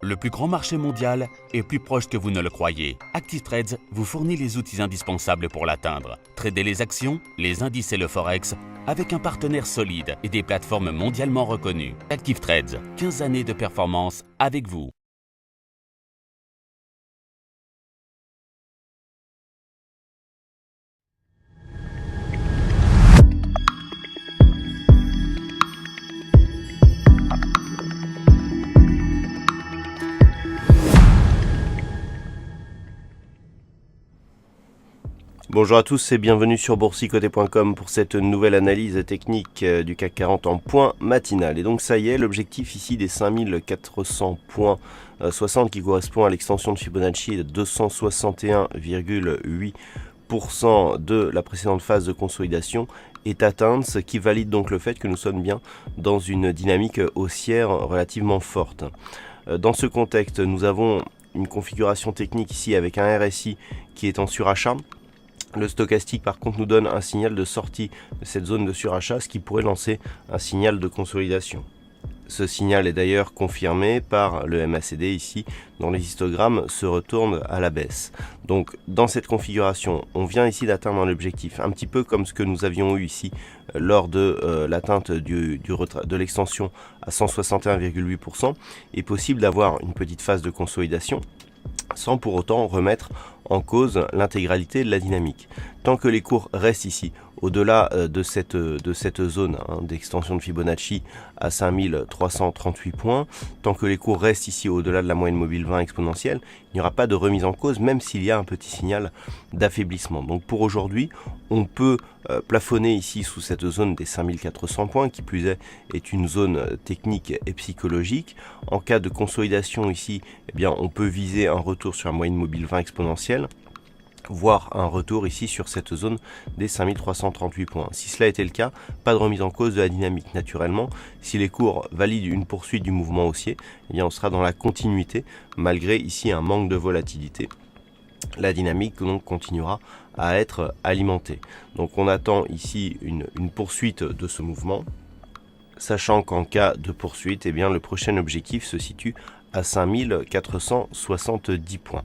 Le plus grand marché mondial est plus proche que vous ne le croyez. ActiveTrades vous fournit les outils indispensables pour l'atteindre. Tradez les actions, les indices et le forex avec un partenaire solide et des plateformes mondialement reconnues. ActiveTrades, 15 années de performance avec vous. Bonjour à tous et bienvenue sur boursicoté.com pour cette nouvelle analyse technique du CAC 40 en point matinal. Et donc ça y est, l'objectif ici des 5400 points 60 qui correspond à l'extension de Fibonacci de 261,8% de la précédente phase de consolidation est atteinte, ce qui valide donc le fait que nous sommes bien dans une dynamique haussière relativement forte. Dans ce contexte, nous avons une configuration technique ici avec un RSI qui est en surachat. Le stochastique par contre nous donne un signal de sortie de cette zone de surachat, ce qui pourrait lancer un signal de consolidation. Ce signal est d'ailleurs confirmé par le MACD ici, dont les histogrammes se retournent à la baisse. Donc dans cette configuration, on vient ici d'atteindre un objectif, un petit peu comme ce que nous avions eu ici lors de l'atteinte de l'extension à 161,8%. Il est possible d'avoir une petite phase de consolidation, sans pour autant remettre en cause l'intégralité de la dynamique. Tant que les cours restent ici, au-delà de cette zone d'extension de Fibonacci à 5338 points, tant que les cours restent ici au-delà de la moyenne mobile 20 exponentielle, il n'y aura pas de remise en cause, même s'il y a un petit signal d'affaiblissement. Donc pour aujourd'hui, on peut plafonner ici sous cette zone des 5400 points, qui plus est une zone technique et psychologique. En cas de consolidation ici, eh bien, on peut viser un retour sur la moyenne mobile 20 exponentielle, voire un retour ici sur cette zone des 5338 points. Si cela était le cas, pas de remise en cause de la dynamique. Naturellement, si les cours valident une poursuite du mouvement haussier, eh bien on sera dans la continuité, malgré ici un manque de volatilité. La dynamique donc continuera à être alimentée. Donc on attend ici une poursuite de ce mouvement, sachant qu'en cas de poursuite, eh bien, le prochain objectif se situe à 5470 points.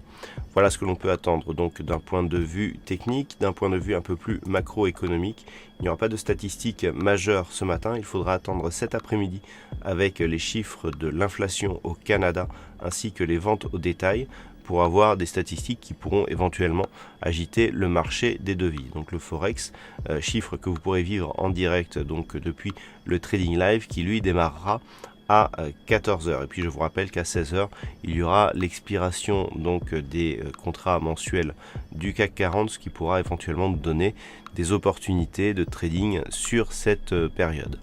Voilà ce que l'on peut attendre donc d'un point de vue technique, d'un point de vue un peu plus macroéconomique. Il n'y aura pas de statistiques majeures ce matin, il faudra attendre cet après-midi avec les chiffres de l'inflation au Canada ainsi que les ventes au détail pour avoir des statistiques qui pourront éventuellement agiter le marché des devises. Donc le Forex, chiffre que vous pourrez vivre en direct donc depuis le Trading Live qui lui démarrera à 14h. Et puis je vous rappelle qu'à 16h, il y aura l'expiration donc des contrats mensuels du CAC 40, ce qui pourra éventuellement nous donner des opportunités de trading sur cette période.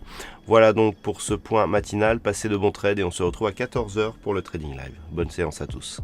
Voilà donc pour ce point matinal. Passez de bons trades et on se retrouve à 14h pour le Trading Live. Bonne séance à tous.